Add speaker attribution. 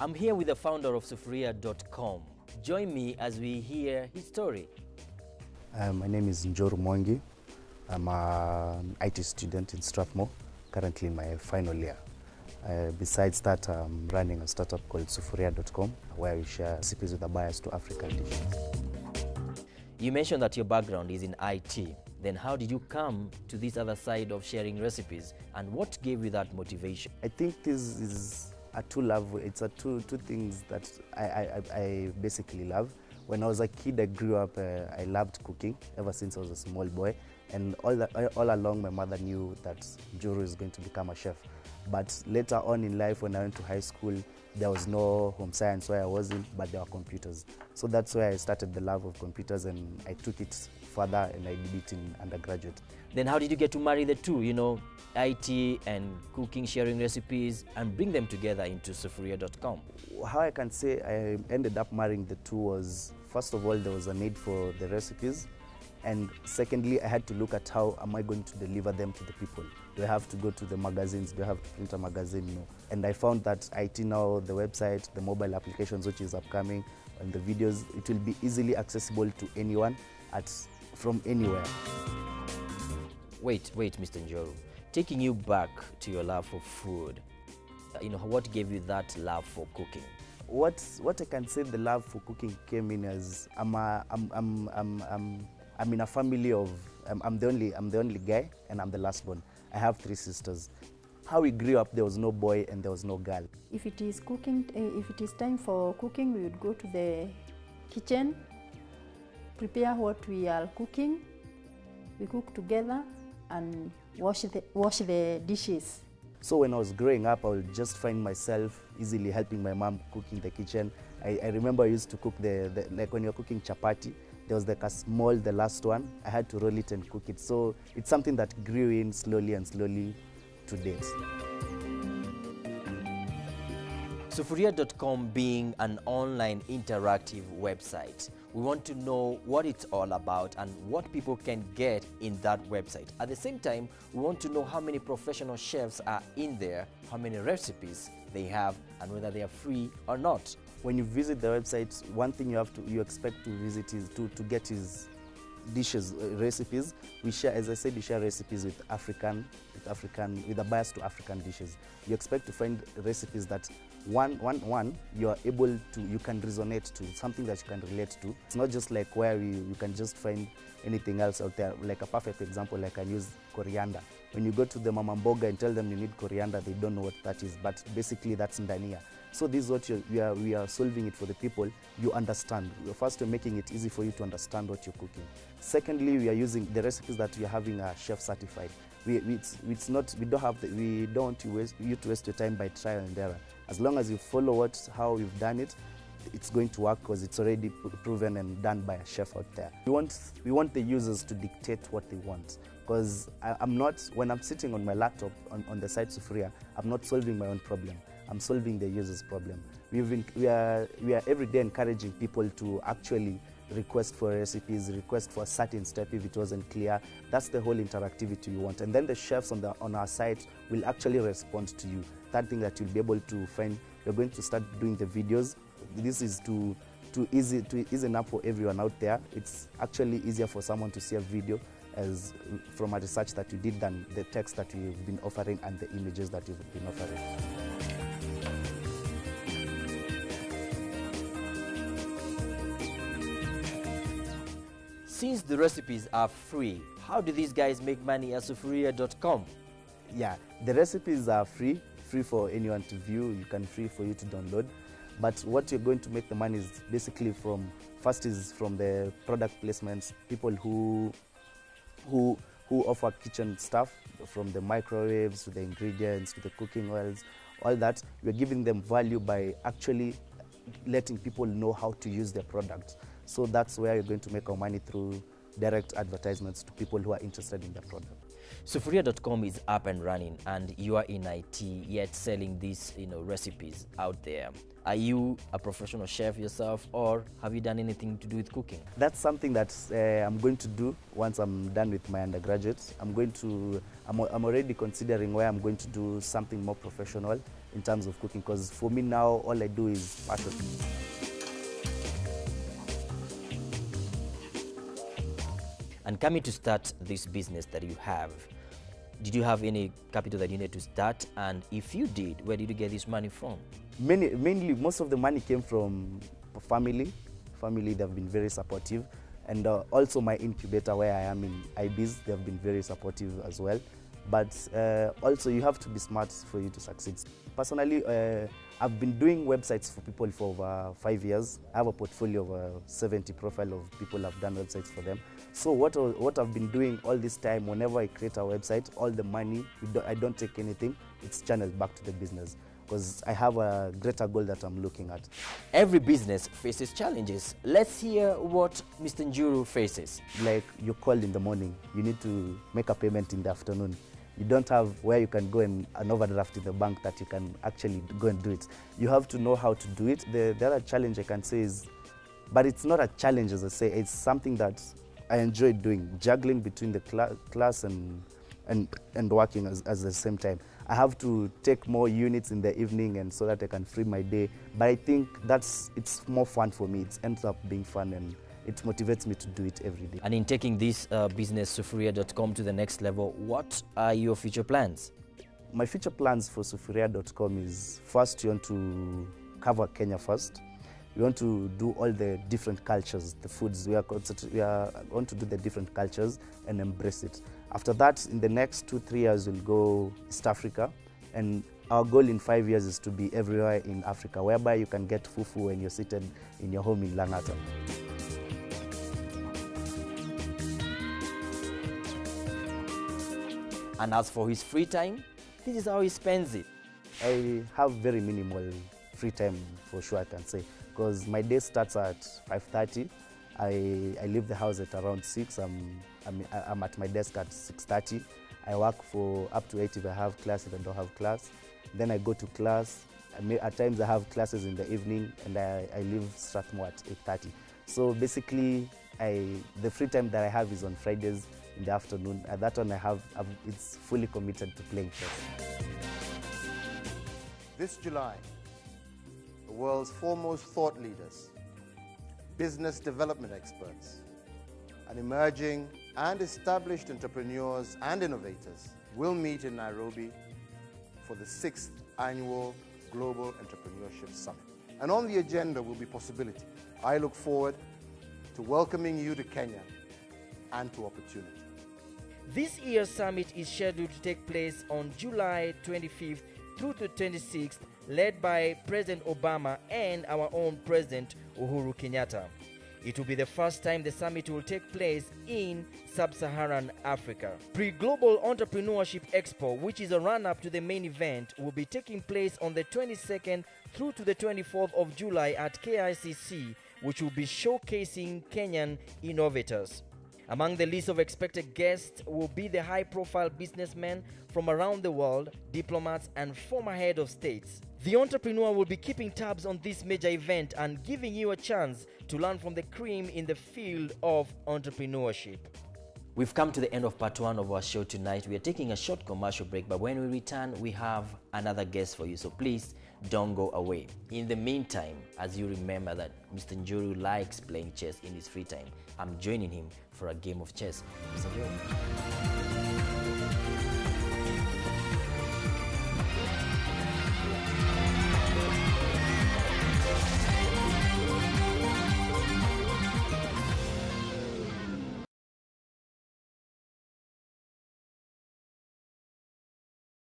Speaker 1: I'm here with the founder of Sufuria.com. Join me as we hear his story.
Speaker 2: My name is Njuru Mwangi. I'm an IT student in Strathmore, currently in my final year. Besides that, I'm running a startup called Sufuria.com, where we share recipes with a bias to African dishes.
Speaker 1: You mentioned that your background is in IT. Then how did you come to this other side of sharing recipes, and what gave you that motivation?
Speaker 2: I think this is a two things that I basically love. When I was a kid, I grew up, I loved cooking ever since I was a small boy. And all along, my mother knew that Njuru is going to become a chef. But later on in life, when I went to high school, there was no home science where I wasn't, but there were computers. So that's where I started the love of computers, and I took it further and I did it in undergraduate.
Speaker 1: Then how did you get to marry the two, IT and cooking, sharing recipes, and bring them together into Sufuria.com?
Speaker 2: How I can say I ended up marrying the two was, first of all, there was a need for the recipes. And secondly, I had to look at how am I going to deliver them to the people. Do I have to go to the magazines? Do I have to print a magazine? No. And I found that IT now, the website, the mobile applications which is upcoming, and the videos, it will be easily accessible to anyone from anywhere.
Speaker 1: Wait, Mr. Njuru. Taking you back to your love for food, what gave you that love for cooking?
Speaker 2: What I can say the love for cooking came in as I'm in a family of, I'm the only guy, and I'm the last born. I have 3 sisters. How we grew up, there was no boy and there was no girl.
Speaker 3: If it is cooking, if it is time for cooking, we would go to the kitchen, prepare what we are cooking. We cook together and wash the dishes.
Speaker 2: So when I was growing up, I would just find myself easily helping my mom cooking the kitchen. I remember I used to cook like when you're cooking chapati, there was like the last one. I had to roll it and cook it. So it's something that grew in slowly and slowly to date.
Speaker 1: Sufuria.com being an online interactive website, we want to know what it's all about and what people can get in that website. At the same time, we want to know how many professional chefs are in there, how many recipes they have, and whether they are free or not.
Speaker 2: When you visit the website, one thing you expect to visit is to get his dishes, recipes. We share, as I said, we share recipes with a bias to African dishes. You expect to find recipes that one you are able to, you can resonate to, something that you can relate to. It's not just like where you can just find anything else out there. Like a perfect example, like I use coriander. When you go to the mama mboga and tell them you need coriander, they don't know what that is, but basically that's ndania. So this is what we are solving it for the people. You understand. First, we're making it easy for you to understand what you're cooking. Secondly, we are using the recipes that we are having are chef certified. We don't want you to waste your time by trial and error. As long as you follow how we've done it, it's going to work because it's already proven and done by a chef out there. We want the users to dictate what they want, because when I'm sitting on my laptop on the site Sufuria, I'm not solving my own problem. I'm solving the user's problem. We are every day encouraging people to actually request for recipes, request for a certain step if it wasn't clear. That's the whole interactivity you want. And then the chefs on our site will actually respond to you. That thing that you'll be able to find, you're going to start doing the videos. This is to ease up for everyone out there. It's actually easier for someone to see a video from a research that you did than the text that you've been offering and the images that you've been offering.
Speaker 1: Since the recipes are free, how do these guys make money at Sufuria.com?
Speaker 2: Yeah, the recipes are free for anyone to view. Free for you to download. But what you're going to make the money is basically from the product placements, people who offer kitchen stuff, from the microwaves to the ingredients to the cooking oils, all that. We're giving them value by actually letting people know how to use their product. So that's where you're going to make our money, through direct advertisements to people who are interested in the product.
Speaker 1: Sufuria.com is up and running, and you are in IT, yet selling these recipes out there. Are you a professional chef yourself, or have you done anything to do with cooking?
Speaker 2: That's something that I'm going to do once I'm done with my undergraduate. I'm already considering where I'm going to do something more professional, in terms of cooking, because for me now, all I do is passion.
Speaker 1: And coming to start this business that you have, did you have any capital that you needed to start? And if you did, where did you get this money from?
Speaker 2: Mainly, most of the money came from family. Family, they've been very supportive. And also my incubator where I am in IBIS, they've been very supportive as well. But also you have to be smart for you to succeed. Personally, I've been doing websites for people for over 5 years. I have a portfolio of 70 profile of people I've done websites for them. So what I've been doing all this time, whenever I create a website, all the money, I don't take anything, it's channeled back to the business, because I have a greater goal that I'm looking at.
Speaker 1: Every business faces challenges. Let's hear what Mr. Njuru faces.
Speaker 2: Like, you're called in the morning, you need to make a payment in the afternoon. You don't have where you can go and an overdraft in the bank that you can actually go and do it. You have to know how to do it. The other challenge I can say is, but it's not a challenge as I say, it's something that I enjoy doing, juggling between the class and working at the same time. I have to take more units in the evening and so that I can free my day. But I think it's more fun for me. It ends up being fun and it motivates me to do it every day.
Speaker 1: And in taking this business, Sufuria.com, to the next level, what are your future plans?
Speaker 2: My future plans for Sufuria.com is, first, you want to cover Kenya first. We want to do all the different cultures, the foods. We want to do the different cultures and embrace it. After that, in the next 2-3 years, we'll go East Africa. And our goal in 5 years is to be everywhere in Africa, whereby you can get fufu when you're seated in your home in Langata.
Speaker 1: And as for his free time, this is how he spends it.
Speaker 2: I have very minimal free time, for sure, I can say, because my day starts at 5:30. I leave the house at around 6. I'm at my desk at 6:30. I work for up to 8 if I have class, if I don't have class. Then I go to class. At times I have classes in the evening, and I leave Strathmore at 8:30. So basically, the free time that I have is on Fridays in the afternoon. At that one, it's fully committed to playing chess.
Speaker 4: This July, the world's foremost thought leaders, business development experts, and emerging and established entrepreneurs and innovators will meet in Nairobi for the 6th Annual Global Entrepreneurship Summit. And on the agenda will be possibility. I look forward to welcoming you to Kenya and to opportunity.
Speaker 1: This year's summit is scheduled to take place on July 25th through to 26th, led by President Obama and our own President Uhuru Kenyatta. It will be the first time the summit will take place in sub-Saharan Africa. Pre-Global Entrepreneurship Expo, which is a run-up to the main event, will be taking place on the 22nd through to the 24th of July at KICC, which will be showcasing Kenyan innovators. Among the list of expected guests will be the high-profile businessmen from around the world, diplomats, and former head of states. The entrepreneur will be keeping tabs on this major event and giving you a chance to learn from the cream in the field of entrepreneurship. We've come to the end of part 1 of our show tonight. We are taking a short commercial break, but when we return, we have another guest for you, so please don't go away. In the meantime, as you remember that Mr. Njuru likes playing chess in his free time, I'm joining him for a game of chess. Mr. Njuru.